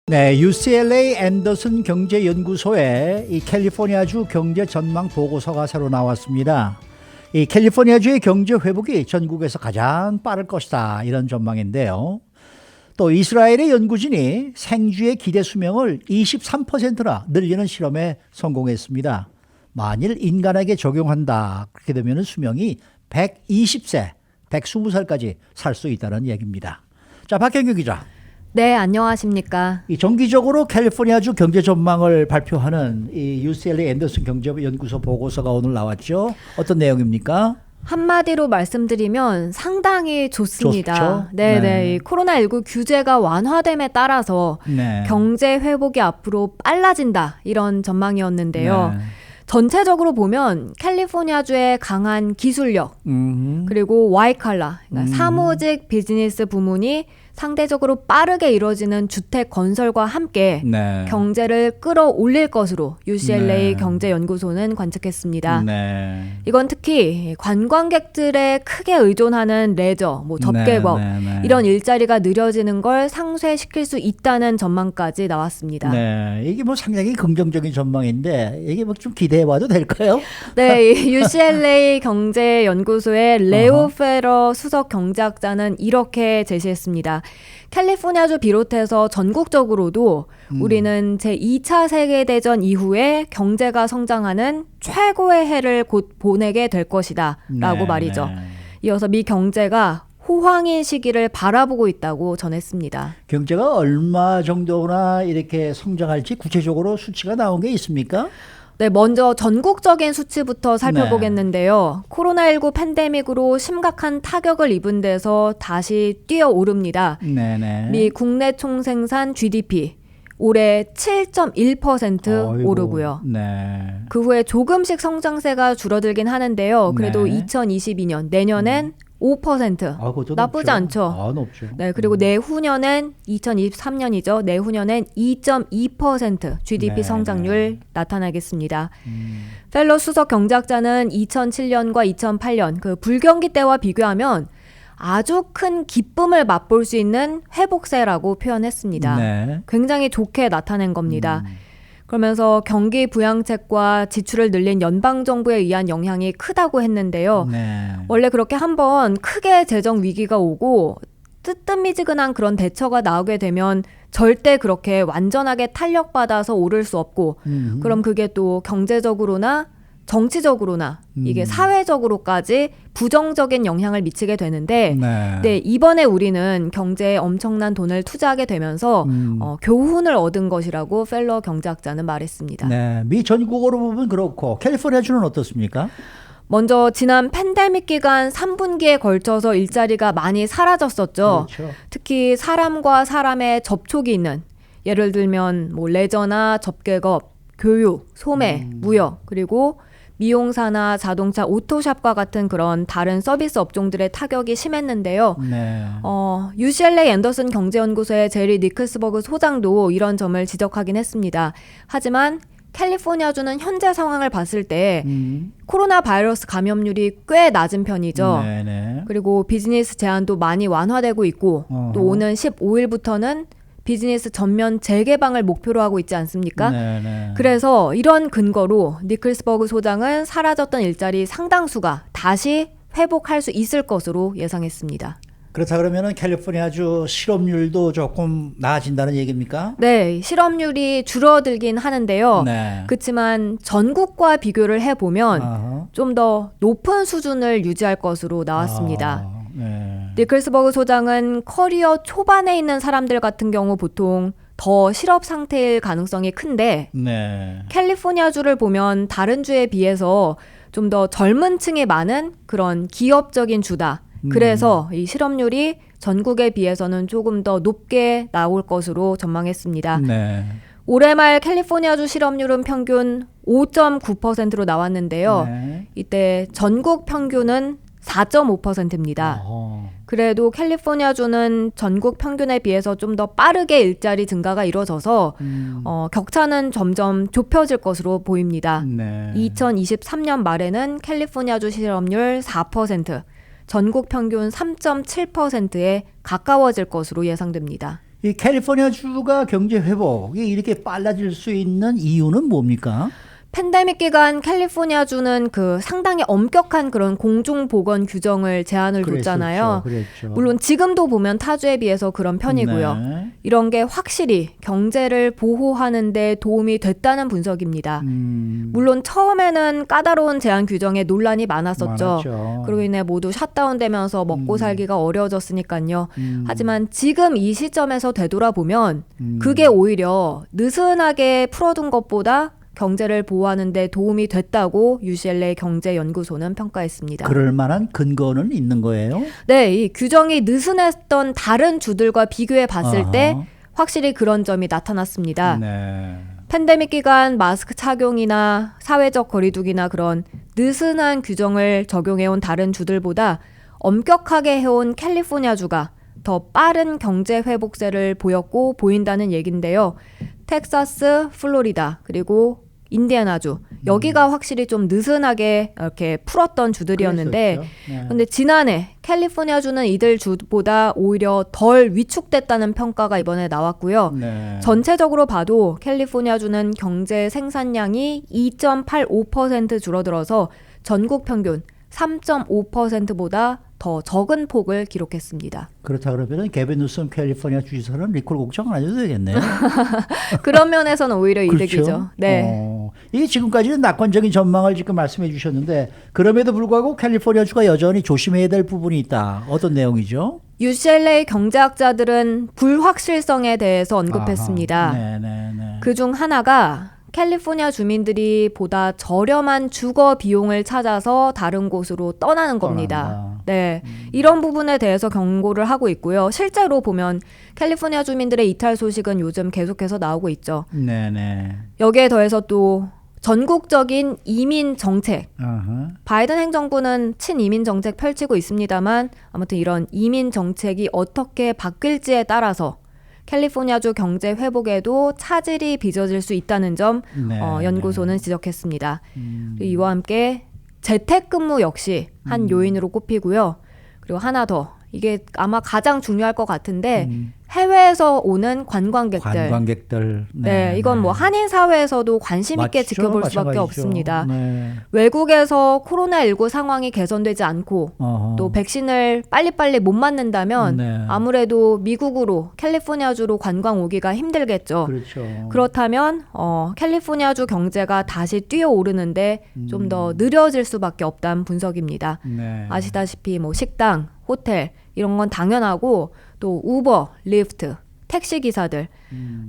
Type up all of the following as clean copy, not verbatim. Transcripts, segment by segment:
네, UCLA 앤더슨 경제연구소의 이 캘리포니아주 경제 전망 보고서가 새로 나왔습니다. 이 캘리포니아주의 경제 회복이 전국에서 가장 빠를 것이다, 이런 전망인데요. 또 이스라엘의 연구진이 생쥐의 기대 수명을 23%나 늘리는 실험에 성공했습니다. 만일 인간에게 적용한다, 그렇게 되면 수명이 120세, 120살까지 살 수 있다는 얘기입니다. 자, 박경규 기자. 네, 안녕하십니까. 이 정기적으로 캘리포니아주 경제 전망을 발표하는 이 UCLA 앤더슨 경제연구소 보고서가 오늘 나왔죠. 어떤 내용입니까? 한마디로 말씀드리면 상당히 좋습니다. 좋죠? 네네. 네. 이 코로나19 규제가 완화됨에 따라서 네. 경제 회복이 앞으로 빨라진다, 이런 전망이었는데요. 네. 전체적으로 보면 캘리포니아주의 강한 기술력, 그리고 와이칼라, 그러니까 사무직 비즈니스 부문이 상대적으로 빠르게 이루어지는 주택 건설과 함께 네. 경제를 끌어올릴 것으로 UCLA 네. 경제연구소는 관측했습니다. 네. 이건 특히 관광객들의 크게 의존하는 레저, 접객업, 네. 이런 일자리가 느려지는 걸 상쇄시킬 수 있다는 전망까지 나왔습니다. 네. 이게 상당히 긍정적인 전망인데 이게 좀 기대해봐도 될까요? 네, 이 UCLA 경제연구소의 레오 페러 수석 경제학자는 이렇게 제시했습니다. 캘리포니아주 비롯해서 전국적으로도 우리는 제2차 세계대전 이후에 경제가 성장하는 최고의 해를 곧 보내게 될 것이다, 라고 네. 말이죠. 네. 이어서 미 경제가 호황인 시기를 바라보고 있다고 전했습니다. 경제가 얼마 정도나 이렇게 성장할지 구체적으로 수치가 나온 게 있습니까? 네, 먼저 전국적인 수치부터 살펴보겠는데요. 코로나19 팬데믹으로 심각한 타격을 입은 데서 다시 뛰어오릅니다. 네네. 미 국내 총생산 GDP 올해 7.1% 오르고요. 네. 그 후에 조금씩 성장세가 줄어들긴 하는데요. 그래도 네. 2022년, 내년엔 5%. 그것도 나쁘지 높죠. 않죠. 높죠. 네, 그리고 내후년엔 2023년이죠. 내후년엔 2.2% GDP 네, 성장률 나타나겠습니다. 펠러 수석 경제학자는 2007년과 2008년 그 불경기 때와 비교하면 아주 큰 기쁨을 맛볼 수 있는 회복세라고 표현했습니다. 네. 굉장히 좋게 나타낸 겁니다. 그러면서 경기 부양책과 지출을 늘린 연방정부에 의한 영향이 크다고 했는데요. 네. 원래 그렇게 한번 크게 재정 위기가 오고 뜨뜻미지근한 그런 대처가 나오게 되면 절대 그렇게 완전하게 탄력받아서 오를 수 없고, 그럼 그게 또 경제적으로나 정치적으로나 이게 사회적으로까지 부정적인 영향을 미치게 되는데, 네, 이번에 우리는 경제에 엄청난 돈을 투자하게 되면서 교훈을 얻은 것이라고 펠러 경제학자는 말했습니다. 네. 미 전국으로 보면 그렇고 캘리포니아주는 어떻습니까? 먼저 지난 팬데믹 기간 3분기에 걸쳐서 일자리가 많이 사라졌었죠. 그렇죠. 특히 사람과 사람의 접촉이 있는, 예를 들면 레저나 접객업, 교육, 소매, 무역, 그리고 미용사나 자동차, 오토샵과 같은 그런 다른 서비스 업종들의 타격이 심했는데요. 네. UCLA 앤더슨 경제연구소의 제리 니클스버그 소장도 이런 점을 지적하긴 했습니다. 하지만 캘리포니아주는 현재 상황을 봤을 때 코로나 바이러스 감염률이 꽤 낮은 편이죠. 네네. 그리고 비즈니스 제한도 많이 완화되고 있고, 또 오는 15일부터는 비즈니스 전면 재개방을 목표로 하고 있지 않습니까? 네네. 그래서 이런 근거로 니클스버그 소장은 사라졌던 일자리 상당수가 다시 회복할 수 있을 것으로 예상했습니다. 그렇다 그러면은 캘리포니아주 실업률도 조금 나아진다는 얘기입니까? 네, 실업률이 줄어들긴 하는데요. 네. 그렇지만 전국과 비교를 해보면 좀 더 높은 수준을 유지할 것으로 나왔습니다. 네. 니클스버그 소장은 커리어 초반에 있는 사람들 같은 경우 보통 더 실업 상태일 가능성이 큰데, 네. 캘리포니아주를 보면 다른 주에 비해서 좀 더 젊은 층이 많은 그런 기업적인 주다. 그래서 이 실업률이 전국에 비해서는 조금 더 높게 나올 것으로 전망했습니다. 네. 올해 말 캘리포니아주 실업률은 평균 5.9%로 나왔는데요. 네. 이때 전국 평균은 4.5%입니다. 그래도 캘리포니아주는 전국 평균에 비해서 좀 더 빠르게 일자리 증가가 이루어져서 격차는 점점 좁혀질 것으로 보입니다. 네. 2023년 말에는 캘리포니아주 실업률 4%, 전국 평균 3.7%에 가까워질 것으로 예상됩니다. 이 캘리포니아주가 경제 회복이 이렇게 빨라질 수 있는 이유는 뭡니까? 팬데믹 기간 캘리포니아주는 그 상당히 엄격한 그런 공중보건 규정을 제한을 뒀잖아요. 그랬죠. 물론 지금도 보면 타주에 비해서 그런 편이고요. 네. 이런 게 확실히 경제를 보호하는 데 도움이 됐다는 분석입니다. 물론 처음에는 까다로운 제한 규정에 논란이 많았었죠. 그로 인해 모두 샷다운되면서 먹고 살기가 어려워졌으니까요. 하지만 지금 이 시점에서 되돌아보면 그게 오히려 느슨하게 풀어둔 것보다 경제를 보호하는 데 도움이 됐다고 UCLA 경제연구소는 평가했습니다. 그럴 만한 근거는 있는 거예요? 네, 이 규정이 느슨했던 다른 주들과 비교해 봤을 때 확실히 그런 점이 나타났습니다. 네. 팬데믹 기간 마스크 착용이나 사회적 거리두기나 그런 느슨한 규정을 적용해온 다른 주들보다 엄격하게 해온 캘리포니아주가 더 빠른 경제 회복세를 보였고 보인다는 얘긴데요. 텍사스, 플로리다, 그리고 인디애나주 여기가 확실히 좀 느슨하게 이렇게 풀었던 주들이었는데 근데 지난해 캘리포니아주는 이들 주보다 오히려 덜 위축됐다는 평가가 이번에 나왔고요. 네. 전체적으로 봐도 캘리포니아주는 경제 생산량이 2.85% 줄어들어서 전국 평균 3.5%보다 더 적은 폭을 기록했습니다. 그렇다 그러면 개빈 뉴섬 캘리포니아 주지사는 리콜 걱정 안 해도 되겠네요. 그런 면에서는 오히려 이득이죠. 그렇죠? 네. 이게 지금까지는 낙관적인 전망을 지금 말씀해 주셨는데 그럼에도 불구하고 캘리포니아주가 여전히 조심해야 될 부분이 있다. 어떤 내용이죠? UCLA 경제학자들은 불확실성에 대해서 언급했습니다. 네네네. 그중 하나가 캘리포니아 주민들이 보다 저렴한 주거 비용을 찾아서 다른 곳으로 떠나는 겁니다. 떠난다. 네, 이런 부분에 대해서 경고를 하고 있고요. 실제로 보면 캘리포니아 주민들의 이탈 소식은 요즘 계속해서 나오고 있죠. 네네. 여기에 더해서 또 전국적인 이민 정책. 바이든 행정부는 친이민 정책 펼치고 있습니다만 아무튼 이런 이민 정책이 어떻게 바뀔지에 따라서 캘리포니아주 경제 회복에도 차질이 빚어질 수 있다는 점 연구소는 지적했습니다. 이와 함께 재택근무 역시 한 요인으로 꼽히고요. 그리고 하나 더 이게 아마 가장 중요할 것 같은데 해외에서 오는 관광객들. 네, 이건 뭐 한인 사회에서도 관심 있게 맞죠? 지켜볼 수밖에 마찬가지죠. 없습니다. 네. 외국에서 코로나19 상황이 개선되지 않고 또 백신을 빨리빨리 못 맞는다면 네. 아무래도 미국으로 캘리포니아주로 관광 오기가 힘들겠죠. 그렇죠. 그렇다면 캘리포니아주 경제가 다시 뛰어오르는데 좀 더 느려질 수밖에 없다는 분석입니다. 네. 아시다시피 뭐 식당, 호텔 이런 건 당연하고 또 우버, 리프트, 택시 기사들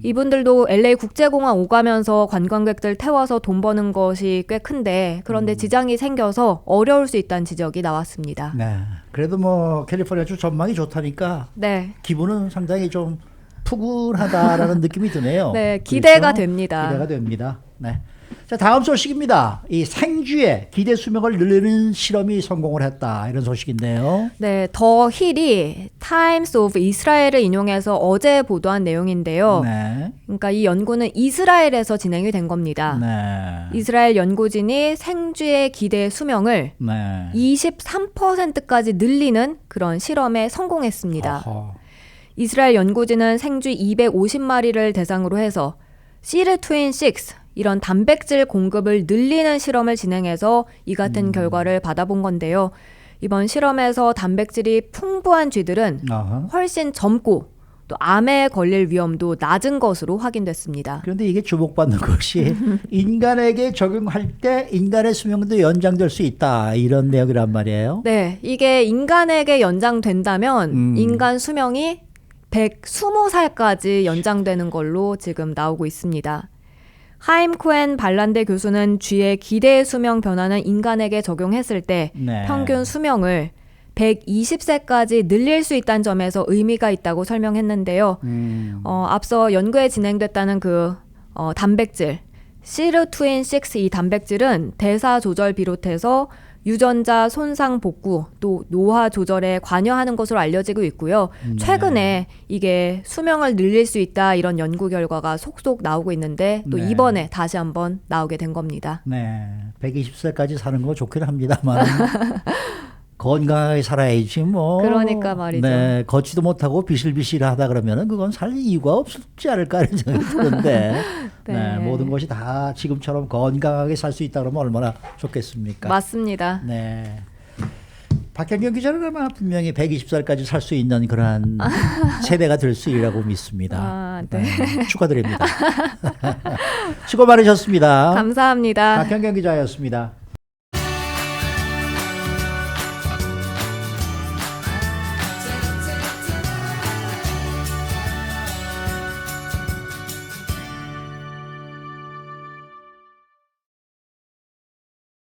이분들도 LA 국제공항 오가면서 관광객들 태워서 돈 버는 것이 꽤 큰데 그런데 지장이 생겨서 어려울 수 있다는 지적이 나왔습니다. 네. 그래도 뭐 캘리포니아주 전망이 좋다니까 네. 기분은 상당히 좀 푸근하다라는 느낌이 드네요. 네, 기대가 그렇죠? 됩니다. 기대가 됩니다. 네. 자, 다음 소식입니다. 이 생쥐의 기대 수명을 늘리는 실험이 성공을 했다. 이런 소식인데요. 네, 더 힐이 타임스 오브 이스라엘을 인용해서 어제 보도한 내용인데요. 네. 그러니까 이 연구는 이스라엘에서 진행이 된 겁니다. 네. 이스라엘 연구진이 생쥐의 기대 수명을 네. 23%까지 늘리는 그런 실험에 성공했습니다. 어허. 이스라엘 연구진은 생쥐 250마리를 대상으로 해서 시르트윈 6 이런 단백질 공급을 늘리는 실험을 진행해서 이 같은 결과를 받아본 건데요. 이번 실험에서 단백질이 풍부한 쥐들은 어허. 훨씬 젊고 또 암에 걸릴 위험도 낮은 것으로 확인됐습니다. 그런데 이게 주목받는 것이 인간에게 적용할 때 인간의 수명도 연장될 수 있다. 이런 내용이란 말이에요. 네, 이게 인간에게 연장된다면 인간 수명이 120살까지 연장되는 걸로 지금 나오고 있습니다. 하임 코엔 발란데 교수는 쥐의 기대 수명 변화는 인간에게 적용했을 때 네. 평균 수명을 120세까지 늘릴 수 있다는 점에서 의미가 있다고 설명했는데요. 앞서 연구에 진행됐다는 그 단백질 시르트윈 6 이 단백질은 대사 조절 비롯해서 유전자 손상 복구 또 노화 조절에 관여하는 것으로 알려지고 있고요. 네. 최근에 이게 수명을 늘릴 수 있다 이런 연구 결과가 속속 나오고 있는데 또 네. 이번에 다시 한번 나오게 된 겁니다. 네. 120세까지 사는 거 좋긴 합니다만 건강하게 살아야지 뭐. 그러니까 말이죠. 네, 걷지도 못하고 비실비실하다 그러면은 그건 살 이유가 없지 않을까 하는 생각이 드는데 네, 모든 것이 다 지금처럼 건강하게 살 수 있다 그러면 얼마나 좋겠습니까? 맞습니다. 네. 박현경 기자는 아마 분명히 120살까지 살 수 있는 그러한 세대가 될 수 있리라고 믿습니다. 아, 네. 축하드립니다. 수고 많으셨습니다. 감사합니다. 박현경 기자였습니다.